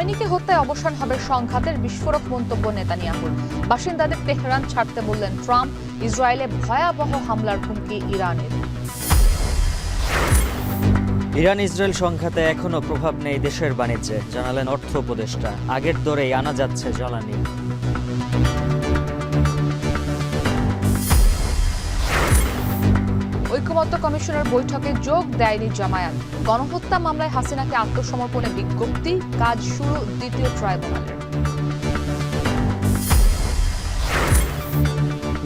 খামেনিকে হত্যায় অবসান হবে সংঘাতের, বিস্ফোরক মন্তব্য নেতানিয়াহুর। বাসিন্দাদের তেহরান ছাড়তে বললেন ট্রাম্প। ইসরায়েলে ভয়াবহ হামলার হুমকি ইরানের। ইরান ইসরায়েল সংঘাতে এখনো প্রভাব নেই দেশের বাণিজ্যে, জানালেন অর্থ উপদেষ্টা। আগের দরেই আনা যাচ্ছে জ্বালানি। ঐকমত্য কমিশনের বৈঠকে যোগ দেয়নি জামায়াত। গণহত্যা মামলায় হাসিনাকে আত্মসমর্পণে বিজ্ঞপ্তি, কাজ শুরু দ্বিতীয় ট্রাইব্যুনালের।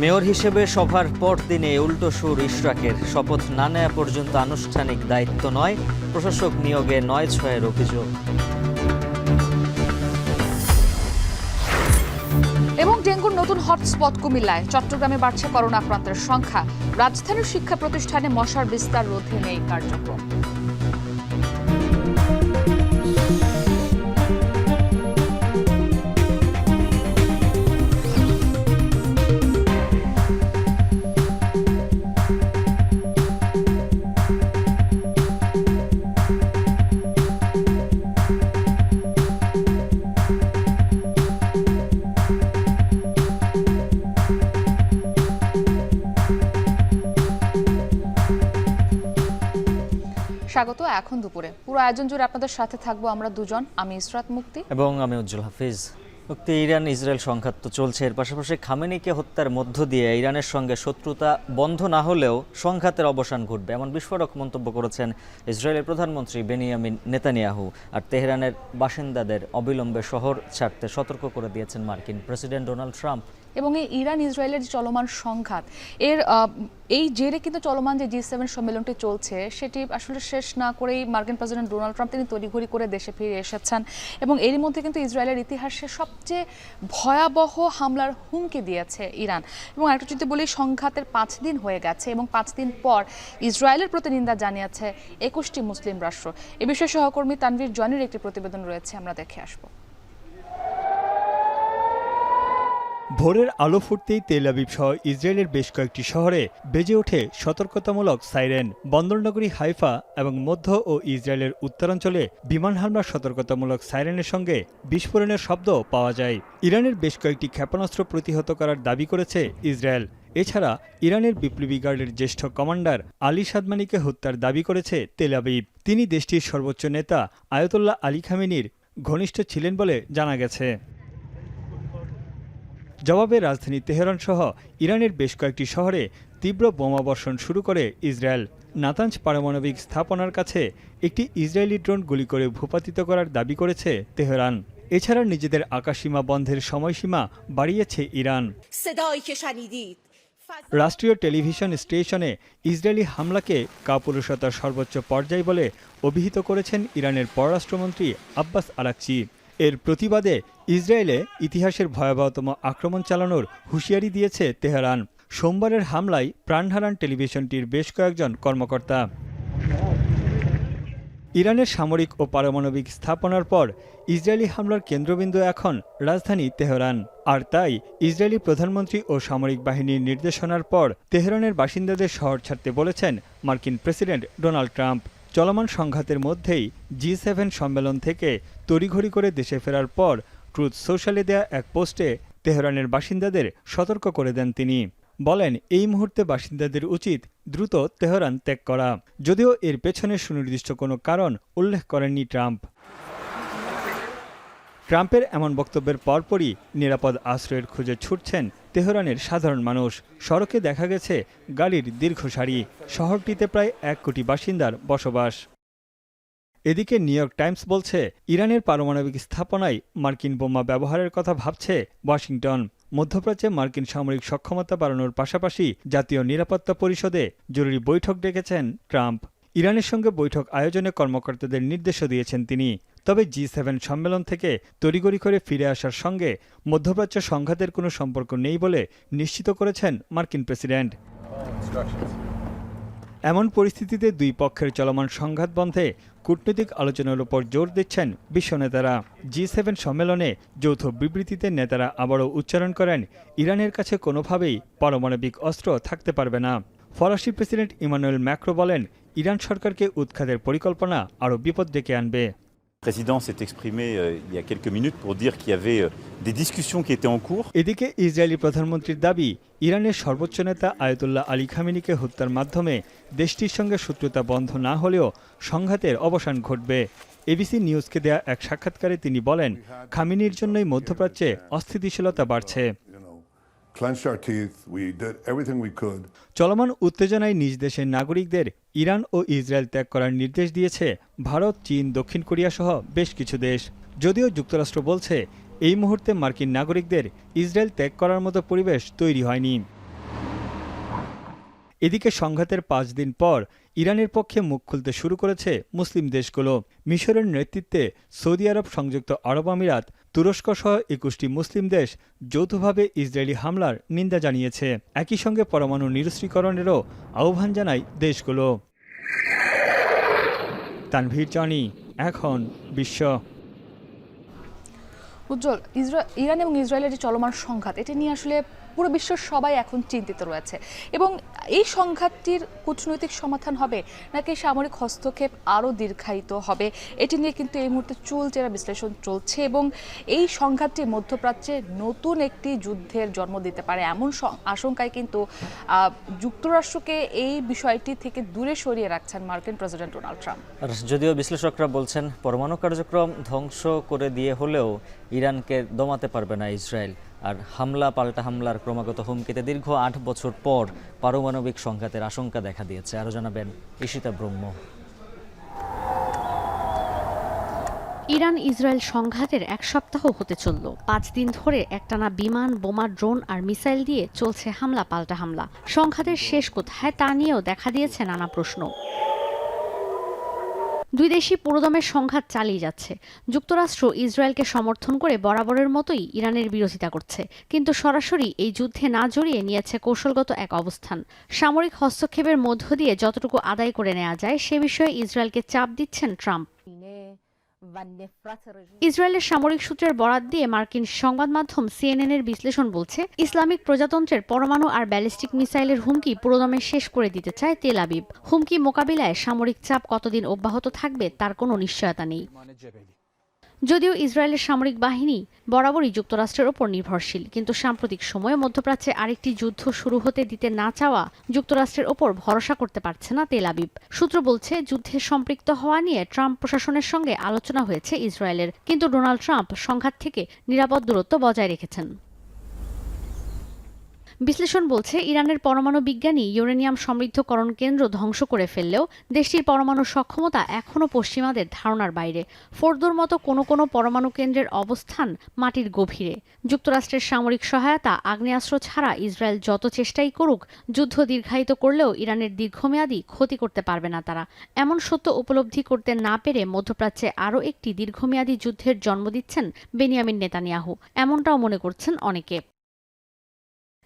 মেয়র হিসেবে সভার পর দিনে উল্টো সুর ইশরাকের। শপথ না নেওয়া পর্যন্ত আনুষ্ঠানিক দায়িত্ব নয়, প্রশাসক নিয়োগে ৯/৬-এর অভিযোগ। এবং ডেঙ্গুর নতুন হটস্পট কুমিল্লায়। চট্টগ্রামে বাড়ছে করোনা আক্রান্তের সংখ্যা। রাজধানীর শিক্ষা প্রতিষ্ঠানে মশার বিস্তার রোধে নেই কার্যক্রম। স্বাগত। এখন দুপুরে পুরো আয়োজন জুড়ে আপনাদের সাথে থাকবো আমরা দুজন, আমি ইসরাত মুক্তি এবং আমি উজ্জ্বল হাফিজ। মুক্তি, ইরান ইসরায়েল সংঘাত তো চলছে, এর পাশাপাশি খামেনিকে হত্যার মধ্য দিয়ে ইরানের সঙ্গে শত্রুতা বন্ধ না হলেও সংঘাতের অবসান ঘটবে, এমন বিস্ফোরক মন্তব্য করেছেন ইসরায়েলের প্রধানমন্ত্রী বেনিয়ামিন নেতানিয়াহু। আর তেহরানের বাসিন্দাদের অবিলম্বে শহর ছাড়তে সতর্ক করে দিয়েছেন মার্কিন প্রেসিডেন্ট ডোনাল্ড ট্রাম্প। এবং এই ইরান ইসরায়েলের যে চলমান সংঘাত, এই জেরে কিন্তু চলমান যে G7 সম্মেলনটি চলছে সেটি আসলে শেষ না করেই মার্কিন প্রেসিডেন্ট ডোনাল্ড ট্রাম্প তিনি তড়িঘড়ি করে দেশে ফিরে এসেছেন। এবং এরই মধ্যে কিন্তু ইসরায়েলের ইতিহাসে সবচেয়ে ভয়াবহ হামলার হুমকি দিয়েছে ইরান। এবং আরেকটু যদি বলি, সংঘাতের 5 দিন হয়ে গেছে এবং 5 দিন পর ইসরায়েলের প্রতি নিন্দা জানিয়েছে 21টি মুসলিম রাষ্ট্র। এ বিষয়ে সহকর্মী তানভীর জনির একটি প্রতিবেদন রয়েছে, আমরা দেখে আসবো। ভোরের আলো ফুটতেই তেল আবিব সহ ইসরায়েলের বেশ কয়েকটি শহরে বেজে ওঠে সতর্কতামূলক সাইরেন। বন্দরনগরী হাইফা এবং মধ্য ও ইসরায়েলের উত্তরাঞ্চলে বিমান হামলার সতর্কতামূলক সাইরেনের সঙ্গে বিস্ফোরণের শব্দ পাওয়া যায়। ইরানের বেশ কয়েকটি ক্ষেপণাস্ত্র প্রতিহত করার দাবি করেছে ইসরায়েল। এছাড়া ইরানের বিপ্লবী গার্ডের জ্যেষ্ঠ কমান্ডার আলী সাদমানিকে হত্যার দাবি করেছে তেল আবিব। তিনি দেশটির সর্বোচ্চ নেতা আয়াতুল্লাহ আলী খামেনির ঘনিষ্ঠ ছিলেন বলে জানা গেছে। জবাবে রাজধানী তেহরান সহ ইরানের বেশ কয়েকটি শহরে তীব্র বোমাবর্ষণ শুরু করে ইসরায়েল। নাতাঞ্জ পারমাণবিক স্থাপনার কাছে একটি ইসরায়েলি ড্রোন গুলি করে ভূপাতিত করার দাবি করেছে তেহরান। এছাড়া নিজেদের আকাশসীমা বন্ধের সময়সীমা বাড়িয়েছে ইরান। রাষ্ট্রীয় টেলিভিশন স্টেশনে ইসরায়েলি হামলাকে কাপুরুষতার সর্বোচ্চ পর্যায় বলে অভিহিত করেছেন ইরানের পররাষ্ট্রমন্ত্রী আব্বাস আরাকচি। এর প্রতিবাদে ইসরায়েলে ইতিহাসের ভয়াবহতম আক্রমণ চালানোর হুঁশিয়ারি দিয়েছে তেহরান। সোমবারের হামলায় প্রাণ হারান টেলিভিশনটির বেশ কয়েকজন কর্মকর্তা। ইরানের সামরিক ও পারমাণবিক স্থাপনার পর ইসরায়েলি হামলার কেন্দ্রবিন্দু এখন রাজধানী তেহরান। আর তাই ইসরায়েলি প্রধানমন্ত্রী ও সামরিক বাহিনীর নির্দেশনার পর তেহরানের বাসিন্দাদের শহর ছাড়তে বলেছেন মার্কিন প্রেসিডেন্ট ডোনাল্ড ট্রাম্প। চলমান সংঘাতের মধ্যেই G7 সম্মেলন থেকে তড়িঘড়ি করে দেশে ফেরার পর ট্রুথ সোশ্যালে দেয়া এক পোস্টে তেহরানের বাসিন্দাদের সতর্ক করে দেন তিনি। বলেন, এই মুহূর্তে বাসিন্দাদের উচিত দ্রুত তেহরান ত্যাগ করা। যদিও এর পেছনে সুনির্দিষ্ট কোনো কারণ উল্লেখ করেননি ট্রাম্প। ট্রাম্পের এমন বক্তব্যের পরপরই নিরাপদ আশ্রয়ের খুঁজে ছুটছেন তেহরানের সাধারণ মানুষ। সড়কে দেখা গেছে গাড়ির দীর্ঘ সারি। শহরটিতে প্রায় 1 কোটি বাসিন্দার বসবাস। এদিকে নিউ ইয়র্ক টাইমস বলছে, ইরানের পারমাণবিক স্থাপনায় মার্কিন বোমা ব্যবহারের কথা ভাবছে ওয়াশিংটন। মধ্যপ্রাচ্যে মার্কিন সামরিক সক্ষমতা বাড়ানোর পাশাপাশি জাতীয় নিরাপত্তা পরিষদে জরুরি বৈঠক ডেকেছেন ট্রাম্প। ইরানের সঙ্গে বৈঠক আয়োজনে কর্মকর্তাদের নির্দেশও দিয়েছেন তিনি। তবে G7 সম্মেলন থেকে তড়িঘড়ি করে ফিরে আসার সঙ্গে মধ্যপ্রাচ্য সংঘাতের কোনো সম্পর্ক নেই বলে নিশ্চিত করেছেন মার্কিন প্রেসিডেন্ট। এমন পরিস্থিতিতে দুই পক্ষের চলমান সংঘাত বন্ধে কূটনৈতিক আলোচনার উপর জোর দিচ্ছেন বিশ্ব নেতারা। G7 সম্মেলনে যৌথ বিবৃতিতে নেতারা আবারও উচ্চারণ করেন, ইরানের কাছে কোনোভাবেই পারমাণবিক অস্ত্র থাকতে পারবে না। ফরাসি প্রেসিডেন্ট ইমানুয়েল ম্যাক্রো বলেন, ইরান সরকারকে উৎখাতের পরিকল্পনা আরও বিপদ ডেকে আনবে। Le président s'est exprimé il y a quelques minutes pour dire qu'il y avait des discussions qui étaient en cours. এদিকে ইসরায়েলি প্রধানমন্ত্রীর দাবি, ইরানের সর্বোচ্চ নেতা আয়াতুল্লাহ আলী খামেনিকে হত্যার মাধ্যমে দেশটির সঙ্গে শত্রুতা বন্ধ না হলেও সংঘাতের অবসান ঘটবে। এবিসি নিউজকে দেয়া এক সাক্ষাৎকারে তিনি বলেন, খামেনির জন্যই মধ্যপ্রাচ্যে অস্থিতিশীলতা বাড়ছে। Clenched our teeth. We did everything we could. চলমান উত্তেজনায় নিজ দেশের নাগরিকদের ইরান ও ইসরায়েল ত্যাগ করার নির্দেশ দিয়েছে ভারত, চীন, দক্ষিণ কোরিয়া সহ বেশ কিছু দেশ। যদিও যুক্তরাষ্ট্র বলছে, এই মুহূর্তে মার্কিন নাগরিকদের ইসরায়েল ত্যাগ করার মতো পরিবেশ তৈরি হয়নি। এদিকে সংঘাতের 5 দিন পর ইরানের পক্ষে মুখ খুলতে শুরু করেছে মুসলিম দেশগুলো। মিশরের নেতৃত্বে সৌদি আরব, সংযুক্ত আরব আমিরাত, তুরস্ক সহ 21টি মুসলিম দেশ যৌথভাবে ইসরায়েলি হামলার নিন্দা জানিয়েছে। একই সঙ্গে পরমাণু নিরস্ত্রীকরণেরও আহ্বান জানায় দেশগুলো। তানভীর জানি, এখন বিশ্ব। উজ্জ্বল, ইরান এবং ইসরায়েলের যে চলমান সংঘাত, এটি নিয়ে আসলে পুরো বিশ্বের সবাই এখন চিন্তিত রয়েছে এবং এই সংঘাতটির কূটনৈতিক সমাধান হবে নাকি সামরিক হস্তক্ষেপ আরও দীর্ঘায়িত হবে, এটি নিয়ে কিন্তু এই মুহূর্তে চুলচেরা বিশ্লেষণ চলছে এবং এই সংঘাতটি মধ্যপ্রাচ্যে নতুন একটি যুদ্ধের জন্ম দিতে পারে এমন আশঙ্কায় কিন্তু যুক্তরাষ্ট্রকে এই বিষয়টি থেকে দূরে সরিয়ে রাখছেন মার্কিন প্রেসিডেন্ট ডোনাল্ড ট্রাম্প। যদিও বিশ্লেষকরা বলছেন, পরমাণু কার্যক্রম ধ্বংস করে দিয়ে হলেও ইরানকে দমাতে পারবে না ইসরায়েল। আর হামলা পাল্টা হামলার ক্রমাগত হুমকিতে দীর্ঘ 8 বছর পর পারমাণবিক সংঘাতের আশঙ্কা দেখা দিয়েছে। আরও জানাবেন ঈশিতা ব্রহ্ম। ইরান ইসরায়েল সংঘাতের 1 সপ্তাহ হতে চলল। 5 দিন ধরে একটানা বিমান, বোমা, ড্রোন আর মিসাইল দিয়ে চলছে হামলা পাল্টা হামলা। সংঘাতের শেষ কোথায় তা নিয়েও দেখা দিয়েছে নানা প্রশ্ন। দুই দেশই পুরোদমে সংঘাত চালিয়ে যাচ্ছে। যুক্তরাষ্ট্র ইসরায়েলকে সমর্থন করে বরাবরের মতোই ইরানের বিরোধিতা করছে, কিন্তু সরাসরি এই যুদ্ধে না জড়িয়ে নিয়েছে কৌশলগত এক অবস্থান। সামরিক হস্তক্ষেপের মধ্য দিয়ে যতটুকু আদায় করে নেওয়া যায় সে বিষয়ে ইসরায়েলকে চাপ দিচ্ছেন ট্রাম্প। ইসরায়েলের সামরিক সূত্রের বরাত দিয়ে মার্কিন সংবাদ মাধ্যম CNN এর বিশ্লেষণ বলছে, ইসলামিক প্রজাতন্ত্রের পরমাণু আর ব্যালিস্টিক মিসাইলের হুমকি পুরোদমে শেষ করে দিতে চায় তেল আবিব। হুমকি মোকাবিলায় সামরিক চাপ কতদিন অব্যাহত থাকবে তার কোনো নিশ্চয়তা নেই। যদিও ইসরায়েলের সামরিক বাহিনী বরাবরই যুক্তরাষ্ট্রের ওপর নির্ভরশীল, কিন্তু সাম্প্রতিক সময়ে মধ্যপ্রাচ্যে আরেকটি যুদ্ধ শুরু হতে দিতে না চাওয়া যুক্তরাষ্ট্রের ওপর ভরসা করতে পারছে না তেল আবিব। সূত্র বলছে, যুদ্ধে সম্পৃক্ত হওয়া নিয়ে ট্রাম্প প্রশাসনের সঙ্গে আলোচনা হয়েছে ইসরায়েলের, কিন্তু ডোনাল্ড ট্রাম্প সংঘাত থেকে নিরাপদ দূরত্ব বজায় রেখেছেন। বিশ্লেষণ বলছে, ইরানের পরমাণু বিজ্ঞানী ইউরেনিয়াম সমৃদ্ধকরণ কেন্দ্র ধ্বংস করে ফেললেও দেশটির পরমাণু সক্ষমতা এখনও পশ্চিমাদের ধারণার বাইরে। ফোর্দোর মতো কোনো পরমাণু কেন্দ্রের অবস্থান মাটির গভীরে। যুক্তরাষ্ট্রের সামরিক সহায়তা, আগ্নেয়াস্ত্র ছাড়া ইসরায়েল যত চেষ্টাই করুক, যুদ্ধ দীর্ঘায়িত করলেও ইরানের দীর্ঘমেয়াদী ক্ষতি করতে পারবে না তারা। এমন সত্য উপলব্ধি করতে না পেরে মধ্যপ্রাচ্যে আরও একটি দীর্ঘমেয়াদী যুদ্ধের জন্ম দিচ্ছেন বেনিয়ামিন নেতানিয়াহু, এমনটাও মনে করছেন অনেকে।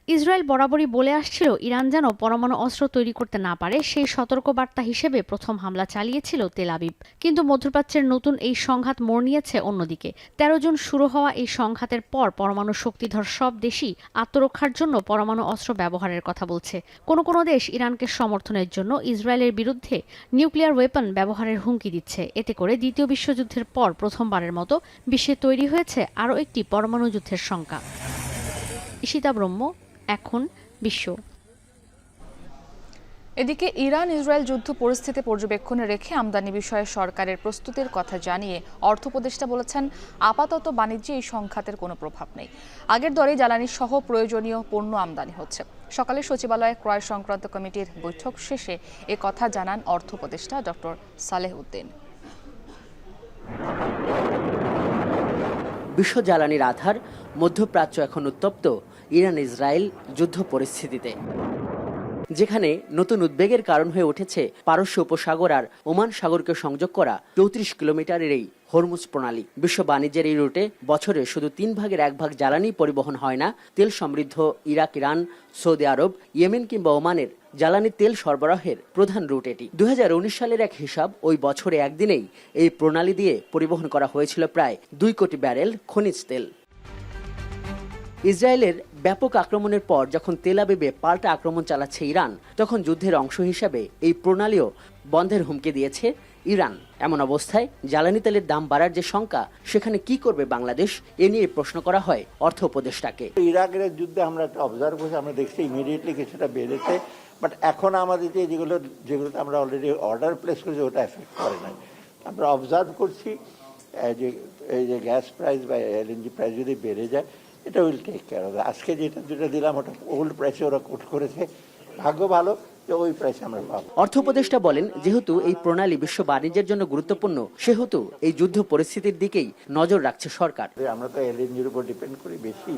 ইসরায়েল বরাবরই বলে আসছিল, ইরান যেন পরমাণু অস্ত্র তৈরি করতে না পারে, সেই সতর্কবার্তা হিসেবে প্রথম হামলা চালিয়েছিল তেল আবিব। কিন্তু মধ্যপ্রাচ্যের নতুন এই সংঘাত মোড় নিয়েছে অন্যদিকে। 13 জুন শুরু হওয়া এই সংঘাতের পর পরমাণু শক্তিধর সব দেশই আত্মরক্ষার জন্য পরমাণু অস্ত্র ব্যবহারের কথা বলছে। কোনো দেশ ইরানকে সমর্থনের জন্য ইসরায়েলের বিরুদ্ধে নিউক্লিয়ার ওয়েপন ব্যবহারের হুমকি দিচ্ছে। এতে করে দ্বিতীয় বিশ্বযুদ্ধের পর প্রথমবারের মতো বিশ্বে তৈরি হয়েছে আরও একটি পরমাণু যুদ্ধের শঙ্কা। ঈশিতা ব্রহ্ম, এখন বিশ্ব। এদিকে ইরান ইসরায়েল যুদ্ধ পরিস্থিতি পর্যবেক্ষণে রেখে আমদানি বিষয়ে সরকারের প্রস্তুতির কথা জানিয়ে অর্থ উপদেষ্টা বলেছেন, আপাতত বাণিজ্যে এই সংঘাতের কোনো প্রভাব নেই। আগের দরে জ্বালানি সহ প্রয়োজনীয় পণ্য আমদানি হচ্ছে। সকালে সচিবালয়ে ক্রয় সংক্রান্ত কমিটির বৈঠক শেষে এ কথা জানান অর্থ উপদেষ্টা ডক্টর সালেহ উদ্দিন। বিশ্ব জ্বালানির আধার মধ্যপ্রাচ্য এখন উত্তপ্ত ইরান ইসরায়েল যুদ্ধ পরিস্থিতিতে, যেখানে নতুন উদ্বেগের কারণ হয়ে উঠেছে পারস্য উপসাগর আর ওমান সাগরকে সংযোগ করা 34 কিলোমিটারের এই হরমুজ প্রণালী। বিশ্ব বাণিজ্যের এই রুটে বছরে শুধু 3 ভাগের 1 ভাগ জ্বালানি পরিবহন হয় না। তেল সমৃদ্ধ ইরাক, ইরান, সৌদি আরব, ইয়েমেন কিংবা ওমানের জ্বালানি তেল সরবরাহের প্রধান রুট এটি। 2019 সালের এক হিসাব, ওই বছরে একদিনেই এই প্রণালী দিয়ে পরিবহন করা হয়েছিল প্রায় 2 কোটি ব্যারেল খনিজ তেল। ইসরায়েলের ব্যাপক আক্রমণের পর যখন তেল আবিবে পাল্টা আক্রমণ চালাচ্ছে ইরান, তখন যুদ্ধের অংশ হিসাবে এই প্রণালীও বন্ধের হুমকি দিয়েছে ইরান। এমন অবস্থায় জ্বালানি তেলের দাম বাড়ার যে শঙ্কা, সেখানে কি করবে বাংলাদেশ, এ নিয়ে প্রশ্ন করা হয় অর্থ উপদেষ্টাকে। ইরাকের যুদ্ধে আমরা একটা অবজার্ভ করছি, আমরা দেখছি ইমিডিয়েটলি কিছুটা বেড়েছে, বাট এখন আমাদের যেগুলোতে আমরা অলরেডি অর্ডার প্লেস করেছি ওটা এফেক্ট করে নাই। আমরা অবজার্ভ করছি যে এই যে গ্যাস প্রাইস বা এলএনজি প্রাইস যদি বেড়ে যায়, এটা উইল টেক কেয়ার হবে। আজকে যেটা দিলাম ওটা ওল্ড প্রাইসে ওরা কোট করেছে, ভাগ্য ভালো যে ওই প্রাইসে আমরা পাবো। অর্থ উপদেষ্টা বলেন, যেহেতু এই প্রণালী বিশ্ব বাণিজ্যের জন্য গুরুত্বপূর্ণ, সেহেতু এই যুদ্ধ পরিস্থিতির দিকেই নজর রাখছে সরকার। আমরা তো এলএনজির উপর ডিপেন্ড করি বেশি,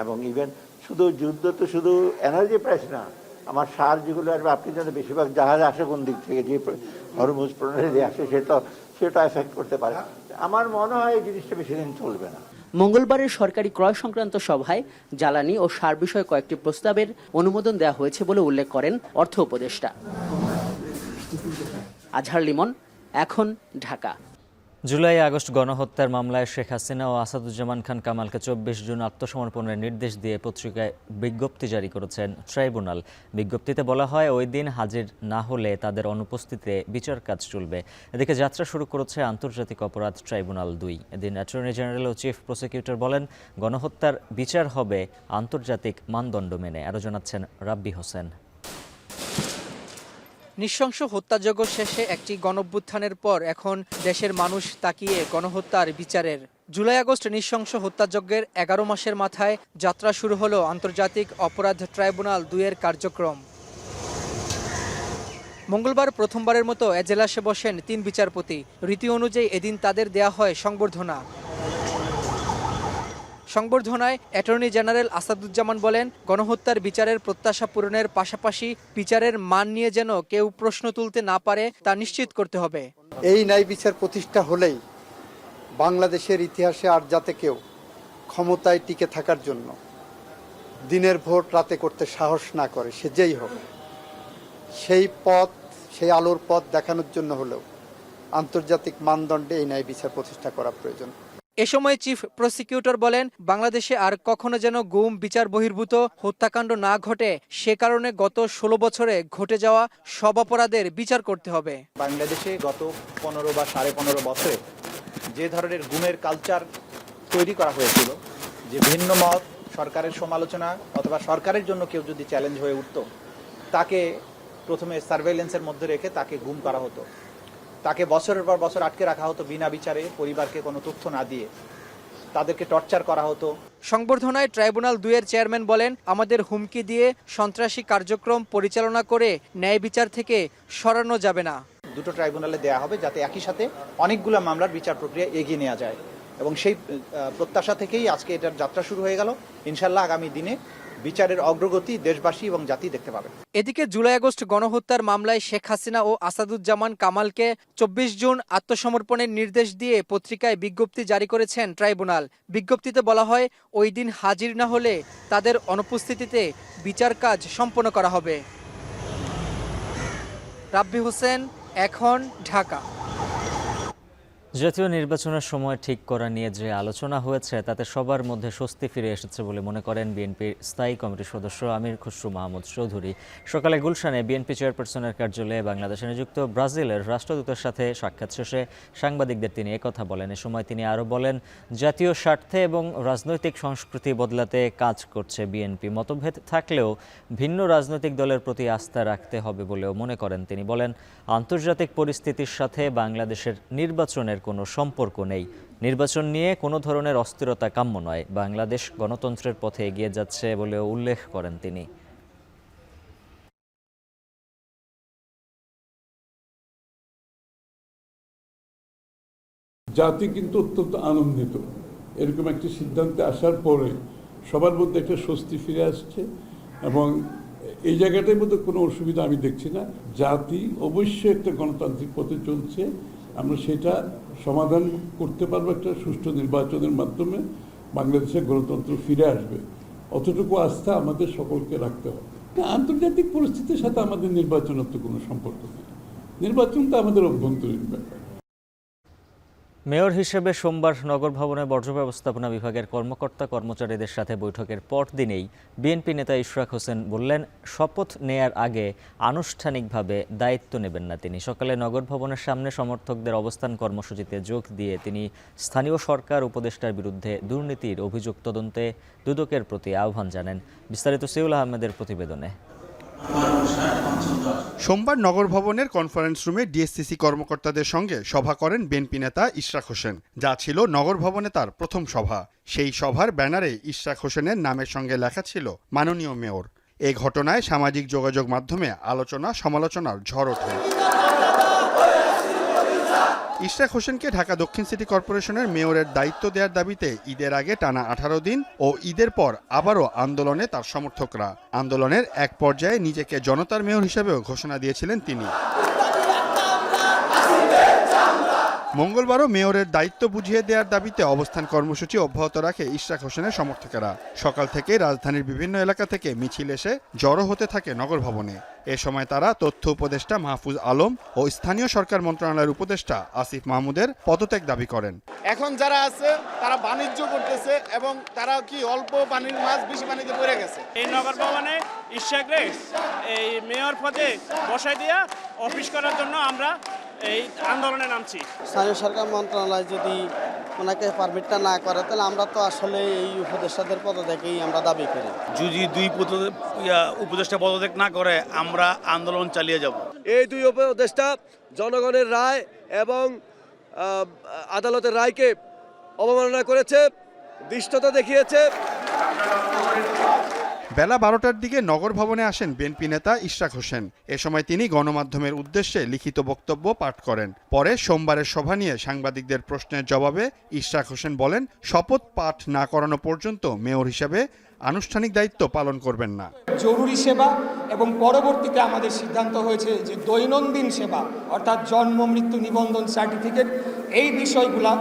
এবং ইভেন শুধু যুদ্ধ তো শুধু এনার্জি প্রাইস না, আমার সার যেগুলো আসবে, আপনি জানেন বেশিরভাগ জাহাজ আসে কোন দিক থেকে, যে হরমুজ প্রণালী আসে সেটা এফেক্ট করতে পারে। আমার মনে হয় এই জিনিসটা বেশি দিন চলবে না। মঙ্গলবারের সরকারি ক্রয় সংক্রান্ত সভায় জ্বালানি ও সার বিষয়ে কয়েকটি প্রস্তাবের অনুমোদন দেওয়া হয়েছে বলে উল্লেখ করেন অর্থ উপদেষ্টা। আজহার লিমন, এখন, ঢাকা। জুলাই আগস্ট গণহত্যার মামলায় শেখ হাসিনা ও আসাদুজ্জামান খান কামালকে 24 জুন আত্মসমর্পণের নির্দেশ দিয়ে পত্রিকায় বিজ্ঞপ্তি জারি করেছেন ট্রাইব্যুনাল। বিজ্ঞপ্তিতে বলা হয়, ওই দিন হাজির না হলে তাদের অনুপস্থিতিতে বিচার কাজ চলবে। এদিকে যাত্রা শুরু করেছে আন্তর্জাতিক অপরাধ ট্রাইব্যুনাল 2। এদিন অ্যাটর্নি জেনারেল ও চিফ প্রসিকিউটর বলেন, গণহত্যার বিচার হবে আন্তর্জাতিক মানদণ্ড মেনে। আরও জানাচ্ছেন রাব্বি হোসেন। নৃশংস হত্যাযজ্ঞ শেষে একটি গণঅভ্যুত্থানের পর এখন দেশের মানুষ তাকিয়ে গণহত্যার বিচারের। জুলাই আগস্ট নৃশংস হত্যাযজ্ঞের 11 মাসের মাথায় যাত্রা শুরু হলো আন্তর্জাতিক অপরাধ ট্রাইব্যুনাল 2-এর কার্যক্রম। মঙ্গলবার প্রথমবারের মতো এজলাসে বসেন 3 বিচারপতি। রীতি অনুযায়ী এদিন তাদের দেয়া হয় সংবর্ধনা। সংবর্ধনায় অ্যাটর্নি জেনারেল আসাদুজ্জামান বলেন, গণহত্যার বিচারের প্রত্যাশা পূরণের পাশাপাশি বিচারের মান নিয়ে যেন কেউ প্রশ্ন তুলতে না পারে তা নিশ্চিত করতে হবে। এই ন্যায় বিচার প্রতিষ্ঠা হলেই বাংলাদেশের ইতিহাসে আর যাতে কেউ ক্ষমতায় টিকে থাকার জন্য দিনের ভোট রাতে করতে সাহস না করে, সে যেই হোক, সেই আলোর পথ দেখানোর জন্য হলেও আন্তর্জাতিক মানদণ্ডে এই ন্যায় বিচার প্রতিষ্ঠা করা প্রয়োজন। এ সময় চিফ প্রসিকিউটর বলেন, বাংলাদেশে আর কখনো যেন গুম বিচার বহির্ভূত হত্যাকাণ্ড না ঘটে, সে কারণে গত 16 বছরে ঘটে যাওয়া সব অপরাধের বিচার করতে হবে। বাংলাদেশে গত 15 বা 15.5 বছরে যে ধরনের গুমের কালচার তৈরি করা হয়েছিল, যে ভিন্ন মত, সরকারের সমালোচনা অথবা সরকারের জন্য কেউ যদি চ্যালেঞ্জ হয়ে উঠত, তাকে প্রথমে সার্ভেইলেন্সের মধ্যে রেখে তাকে গুম করা হতো, তাকে বছরের পর বছর আটকে রাখা হতো বিনা বিচারে, পরিবারকে কোনো তথ্য না দিয়ে তাদেরকে টর্চার করা হতো। সংবর্ধনায় ট্রাইব্যুনাল 2-এর চেয়ারম্যান বলেন, আমাদের হুমকি দিয়ে সন্ত্রাসী কার্যক্রম পরিচালনা করে ন্যায় বিচার থেকে সরানো যাবে না। দুটো ট্রাইব্যুনালে দেয়া হবে যাতে একই সাথে অনেকগুলো মামলার বিচার প্রক্রিয়া এগিয়ে নেওয়া যায়, এবং সেই প্রত্যাশা থেকেই আজকে এটার যাত্রা শুরু হয়ে গেল। ইনশাল্লাহ আগামী দিনে বিচারের অগ্রগতি দেশবাসী এবং জাতি দেখতে পাবে। এদিকে জুলাই আগস্ট গণহত্যার মামলায় শেখ হাসিনা ও আসাদুজ্জামান কামালকে 24 জুন আত্মসমর্পণের নির্দেশ দিয়ে পত্রিকায় বিজ্ঞপ্তি জারি করেছেন ট্রাইব্যুনাল। বিজ্ঞপ্তিতে বলা হয়, ওই দিন হাজির না হলে তাদের অনুপস্থিতিতে বিচার কাজ সম্পন্ন করা হবে। রাব্বি হোসেন, এখন, ঢাকা। জাতীয় নির্বাচনের সময় ঠিক করা নিয়ে যে আলোচনা হয়েছে তাতে সবার মধ্যে স্বস্তি ফিরে এসেছে বলে মনে করেন বিএনপির স্থায়ী কমিটির সদস্য আমির খসরু মাহমুদ চৌধুরী। সকালে গুলশানে বিএনপি চেয়ারপারসনের কার্যালয়ে বাংলাদেশে নিযুক্ত ব্রাজিলের রাষ্ট্রদূতের সাথে সাক্ষাৎ শেষে সাংবাদিকদের তিনি একথা বলেন। এ সময় তিনি আরও বলেন, জাতীয় স্বার্থে এবং রাজনৈতিক সংস্কৃতি বদলাতে কাজ করছে বিএনপি। মতভেদ থাকলেও ভিন্ন রাজনৈতিক দলের প্রতি আস্থা রাখতে হবে বলেও মনে করেন তিনি। বলেন, আন্তর্জাতিক পরিস্থিতির সাথে বাংলাদেশের নির্বাচনের কোনো সম্পর্ক নেই। নির্বাচন নিয়ে কোনো ধরনের অস্থিরতা কাম্য নয়। বাংলাদেশ গণতন্ত্রের পথে এগিয়ে যাচ্ছে বলেও উল্লেখ করেন তিনি। জাতি কিন্তু অত্যন্ত আনন্দিত এরকম একটি সিদ্ধান্তে আসার পরে সবার মধ্যে একটা স্বস্তি ফিরে আসছে, এবং এই জায়গাটার মধ্যে কোনো অসুবিধা আমি দেখছি না। জাতি অবশ্যই একটা গণতান্ত্রিক পথে চলছে, আমরা সেটা সমাধান করতে পারবো একটা সুষ্ঠু নির্বাচনের মাধ্যমে। বাংলাদেশের গণতন্ত্র ফিরে আসবে, অতটুকু আস্থা আমাদের সকলকে রাখতে হবে। আন্তর্জাতিক পরিস্থিতির সাথে আমাদের নির্বাচনের তো কোনো সম্পর্ক নেই, নির্বাচন তো আমাদের অভ্যন্তরীণ ব্যাপার। মেয়র হিসেবে সোমবার নগর ভবনে বর্জ্য ব্যবস্থাপনা বিভাগের কর্মকর্তা কর্মচারীদের সাথে বৈঠকের পরদিনেই বিএনপি নেতা ইশরাক হোসেন বললেন, শপথ নেয়ার আগে আনুষ্ঠানিকভাবে দায়িত্ব নেবেন না তিনি। সকালে নগর ভবনের সামনে সমর্থকদের অবস্থান কর্মসূচিতে যোগ দিয়ে তিনি স্থানীয় সরকার উপদেষ্টার বিরুদ্ধে দুর্নীতির অভিযোগ তদন্তে দুদকের প্রতি আহ্বান জানান। বিস্তারিত সিউল আহমেদের প্রতিবেদনে। সোমবার নগর ভবনের কনফারেন্স রুমে ডিএসসিসি কর্মকর্তাদের সঙ্গে সভা করেন বিএনপি নেতা ইশরাক হোসেন, যা ছিল নগর ভবনে তার প্রথম সভা। সেই সভার ব্যানারে ইশরাক হোসেনের নামের সঙ্গে লেখা ছিল মাননীয় মেয়র। এ ঘটনায় সামাজিক যোগাযোগ মাধ্যমে আলোচনা সমালোচনার ঝড় ওঠে। ইশরাক হোসেনকে ঢাকা দক্ষিণ সিটি কর্পোরেশনের মেয়রের দায়িত্ব দেওয়ার দাবিতে ঈদের আগে টানা 18 দিন ও ঈদের পর আবারও আন্দোলনে তার সমর্থকরা। আন্দোলনের এক পর্যায়ে নিজেকে জনতার মেয়র হিসেবেও ঘোষণা দিয়েছিলেন তিনি। মঙ্গলবারও মেয়রের দায়িত্ব বুঝিয়ে দেওয়ার দাবিতে অবস্থান কর্মসূচি অব্যাহত রাখে ইশরাক হোসেনের সমর্থকেরা। সকাল থেকে রাজধানীর বিভিন্ন এলাকা থেকে মিছিল এসে জড়ো হতে থাকে নগর ভবনে। এ সময় তারা তথ্য উপদেষ্টা মাহফুজ আলম ও স্থানীয় সরকার মন্ত্রণালয়ের উপদেষ্টা আসিফ মাহমুদের পদত্যাগ দাবি করেন। এখন যারা আছে তারা বাণিজ্য করতেছে এবং তারা কি অল্প পানির মাছ বেশি পানিতে পড়ে গেছে। এই নগর ভবনে ইশরাককে এই মেয়র পদে বসাই দিয়া অফিস করার জন্য আমরা এই আন্দোলনে নামছি। স্থানীয় সরকার মন্ত্রণালয় যদি ওনাকে পারমিটটা না করে তাহলে আমরা তো আসলে এই উপদেষ্টাদের পদত্যাগই আমরা দাবি করি। যদি দুই উপদেষ্টা পদত্যাগ না করে আমরা আন্দোলন চালিয়ে যাব। এই দুই উপদেষ্টা জনগণের রায় এবং আদালতের রায়কে অবমাননা করেছে, দৃষ্টতা দেখিয়েছে। বেলা 12টার দিকে নগর ভবনে আসেন বিএনপি নেতা ইশরাক হোসেন। এ সময় তিনি গণমাধ্যমের উদ্দেশ্যে লিখিত বক্তব্য পাঠ করেন। পরে সোমবারের সভা নিয়ে সাংবাদিকদের প্রশ্নের জবাবে ইশরাক হোসেন বলেন, শপথ পাঠ না করানো পর্যন্ত মেয়র হিসেবে আনুষ্ঠানিক দায়িত্ব পালন করবেন না। জরুরি সেবা এবং পরবর্তীতে আমাদের সিদ্ধান্ত হয়েছে যে দৈনন্দিন সেবা অর্থাৎ জন্ম মৃত্যু নিবন্ধন সার্টিফিকেট এই বিষয়গুলা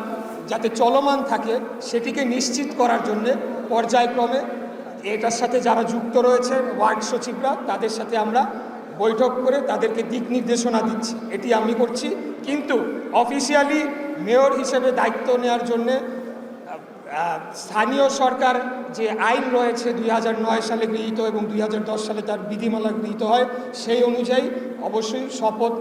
যাতে চলমান থাকে সেটিকে নিশ্চিত করার জন্য পর্যায়ক্রমে এটার সাথে যারা যুক্ত রয়েছে ওয়ার্ড সচিবরা তাদের সাথে আমরা বৈঠক করে তাদেরকে দিক নির্দেশনা দিচ্ছি। এটি আমি করছি, কিন্তু অফিসিয়ালি মেয়র হিসেবে দায়িত্ব নেওয়ার জন্যে স্থানীয় সরকার যে আইন রয়েছে 2009 সালে গৃহীত এবং 2010 সালে তার বিধিমালা গৃহীত হয়, সেই অনুযায়ী অবশ্যই শপথ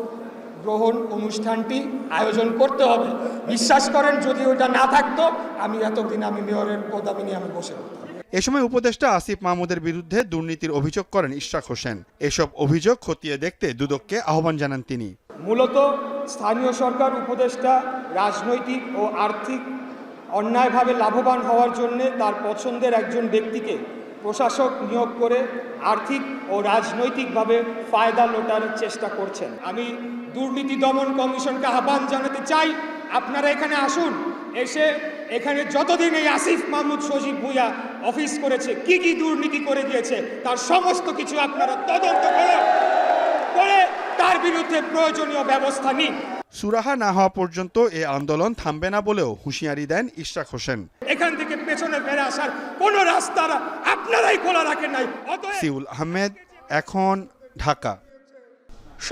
গ্রহণ অনুষ্ঠানটি আয়োজন করতে হবে। বিশ্বাস করেন যদি ওইটা না থাকতো আমি এতদিন আমি মেয়রের পদবি নিয়ে আমি বসে থাকতাম। এ সময় উপদেষ্টা আসিফ মাহমুদের বিরুদ্ধে দুর্নীতির অভিযোগ করেন ইশরাক হোসেন। এসব অভিযোগ খতিয়ে দেখতে দুদককে আহ্বান জানান তিনি। মূলত স্থানীয় সরকার উপদেষ্টা রাজনৈতিক ও আর্থিক অন্যায়ভাবে লাভবান হওয়ার জন্য তার পছন্দের একজন ব্যক্তিকে প্রশাসক নিয়োগ করে আর্থিক ও রাজনৈতিকভাবে ফায়দা লোটার চেষ্টা করছেন। আমি দুর্নীতি দমন কমিশনকে আহ্বান জানাতে চাই, আপনারা এখানে আসুন, এসে এখানে যতদিন এই আসিফ মাহমুদ সজীব ভুঁইয়া অফিস করেছে কি কি দুর্নীতি করে দিয়েছে তার সমস্ত কিছু আপনারা তদন্ত করে তার বিরুদ্ধে প্রয়োজনীয় ব্যবস্থা নিন। সুরাহা না হওয়া পর্যন্ত এ আন্দোলন থামবে না বলেও হুঁশিয়ারি দেন ইশরাক হোসেন। এখান থেকে পেছনে ফেরে আসার কোনো রাস্তা আপনারাই খোলা রাখেন নাই। সিউল আহমেদ, এখন, ঢাকা।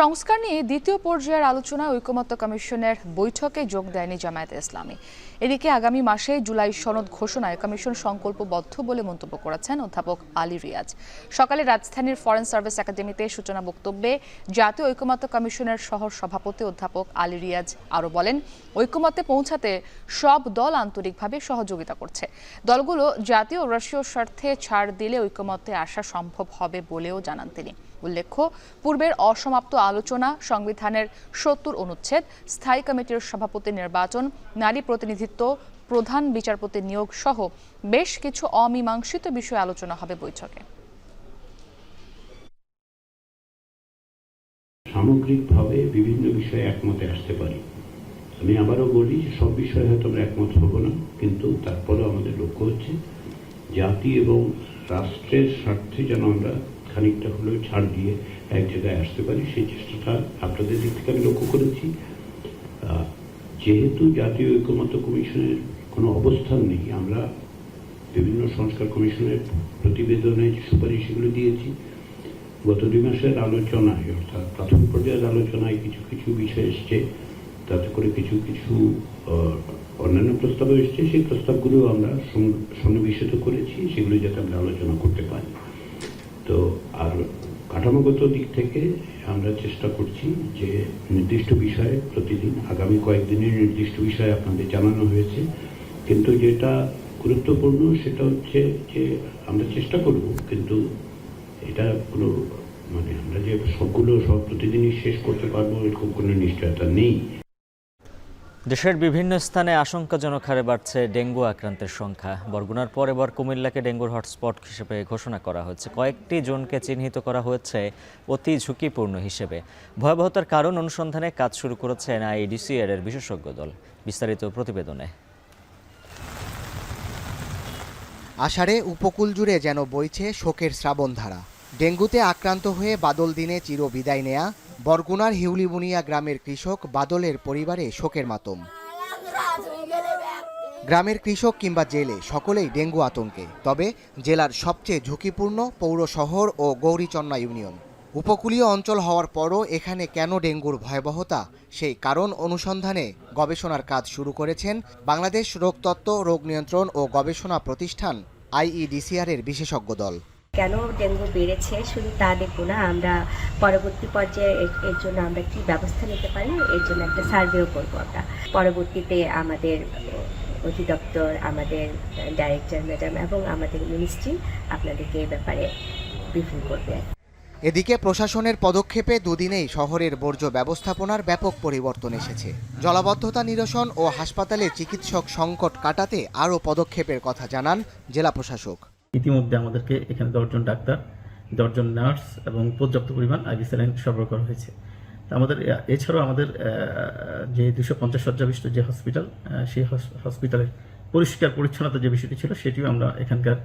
সংস্কার নিয়ে দ্বিতীয় পর্যায়ের আলোচনায় ঐকমত্য কমিশনের বৈঠকে যোগ দেয়নি জামায়াতে ইসলামী। এদিকে আগামী মাসে জুলাই সনদ ঘোষণায় কমিশন সংকল্পবদ্ধ বলে মন্তব্য করেছেন অধ্যাপক আলী রিয়াজ। সকালে রাজধানীর ফরেন সার্ভিস একাডেমিতে সূচনা বক্তব্যে জাতীয় ঐকমত্য কমিশনের সহ সভাপতি অধ্যাপক আলী রিয়াজ আরও বলেন, ঐকমত্যে পৌঁছাতে সব দল আন্তরিকভাবে সহযোগিতা করছে। দলগুলো জাতীয় ও রাষ্ট্রীয় স্বার্থে ছাড় দিলে ঐকমত্যে আসা সম্ভব হবে বলেও জানান তিনি। উল্লেখ্য, পূর্বের অসমাপ্ত আলোচনা, সংবিধানের 70 অনুচ্ছেদ, স্থায়ী কমিটির সভাপতি নির্বাচন, নারী প্রতিনিধিত্ব, প্রধান বিচারপতি নিয়োগ সহ বেশ কিছু অমীমাংসিত বিষয়ে আলোচনা হবে বৈঠকে। সামগ্রিকভাবে বিভিন্ন বিষয়ে একমতে আসতে পারি। আমি আবারও বলি যে সব বিষয়ে হয়তো আমরা একমত হব না, কিন্তু তারপরেও আমাদের লক্ষ্য হচ্ছে জাতি এবং রাষ্ট্রের স্বার্থে যেন আমরা খানিকটা হলেও ছাড় দিয়ে এক জায়গায় আসতে পারি, সেই চেষ্টাটা আপনাদের দিক থেকে আমি লক্ষ্য করেছি। যেহেতু জাতীয় ঐকমত্য কমিশনের কোনো অবস্থান নেই, আমরা বিভিন্ন সংস্কার কমিশনের প্রতিবেদনে যে সুপারিশগুলো দিয়েছি, গত 2 মাসের আলোচনায় অর্থাৎ প্রাথমিক পর্যায়ের আলোচনায় কিছু কিছু বিষয় এসছে তাতে করে কিছু কিছু অন্যান্য প্রস্তাব এসেছে, সেই প্রস্তাবগুলো আমরা সন্নিবেশিত করেছি, সেগুলো যাতে আমরা আলোচনা করতে পারি। তো আর কাঠামোগত দিক থেকে আমরা চেষ্টা করছি যে নির্দিষ্ট বিষয়ে প্রতিদিন আগামী কয়েকদিনের নির্দিষ্ট বিষয়ে আপনাদের জানানো হয়েছে, কিন্তু যেটা গুরুত্বপূর্ণ সেটা হচ্ছে যে আমরা চেষ্টা করব, কিন্তু এটা কোনো মানে আমরা যে সব প্রতিদিনই শেষ করতে পারবো এরকম কোনো নিশ্চয়তা নেই। দেশের বিভিন্ন স্থানে আশঙ্কাজনক হারে বাড়ছে ডেঙ্গু আক্রান্তের সংখ্যা। বরগুনার পর এবার কুমিল্লাকে ডেঙ্গুর হটস্পট হিসেবে ঘোষণা করা হয়েছে। কয়েকটি জোনকে চিহ্নিত করা হয়েছে অতি ঝুঁকিপূর্ণ হিসেবে। ভয়াবহতার কারণ অনুসন্ধানে কাজ শুরু করেছেন আইইডিসিআর এর বিশেষজ্ঞ দল। বিস্তারিত প্রতিবেদনে। আষাঢ়ে উপকূল জুড়ে যেন বইছে শোকের শ্রাবণধারা। ডেঙ্গুতে আক্রান্ত হয়ে বাদল দিনে চির বিদায় নেয়া বরগুনার হিউলিবুনিয়া গ্রামের কৃষক বাদলের পরিবারে শোকের মাতম। গ্রামের কৃষক কিংবা জেলে সকলেই ডেঙ্গু আতঙ্কে। তবে জেলার সবচেয়ে ঝুঁকিপূর্ণ পৌর শহর ও গৌরীচন্না ইউনিয়ন। উপকূলীয় অঞ্চল হওয়ার পরও এখানে কেন ডেঙ্গুর ভয়াবহতা, সেই কারণ অনুসন্ধানে গবেষণার কাজ শুরু করেছেন বাংলাদেশ রোগতত্ত্ব, রোগ নিয়ন্ত্রণ ও গবেষণা প্রতিষ্ঠান আইইডিসিআর এর বিশেষজ্ঞ দল। কেন ডেঙ্গু বেড়েছে শুধু তা দেখব না, আমরা পরবর্তী পর্যায়ে এর জন্য আমরা কি ব্যবস্থা নিতে পারি, এর জন্য একটা সার্ভেও করবো আমরা। পরবর্তীতে আমাদের অধিদপ্তর, আমাদের ডাইরেক্টর ম্যাডাম এবং আমাদের মিনিস্ট্রি আপনাদেরকে এই ব্যাপারে ব্রিফিং করবে। এদিকে প্রশাসনের পদক্ষেপে দুদিনেই শহরের বর্জ্য ব্যবস্থাপনার ব্যাপক পরিবর্তন এসেছে। জলাবদ্ধতা নিরসন ও হাসপাতালে চিকিৎসক সংকট কাটাতে আরও পদক্ষেপের কথা জানান জেলা প্রশাসক। ইতিমধ্যে আমাদেরকে এখানে 10 জন ডাক্তার, 10 জন নার্স এবং পর্যাপ্ত পরিমাণ আইভি স্যালাইন সরবরাহ করা হয়েছে। আমাদের এছাড়াও আমাদের যে 250 শয্যা বিশিষ্ট যে হসপিটাল, সেই হসপিটালের পরিষ্কার পরিচ্ছন্নতা যে বিষয়টি ছিল সেটিও আমরা এখানকার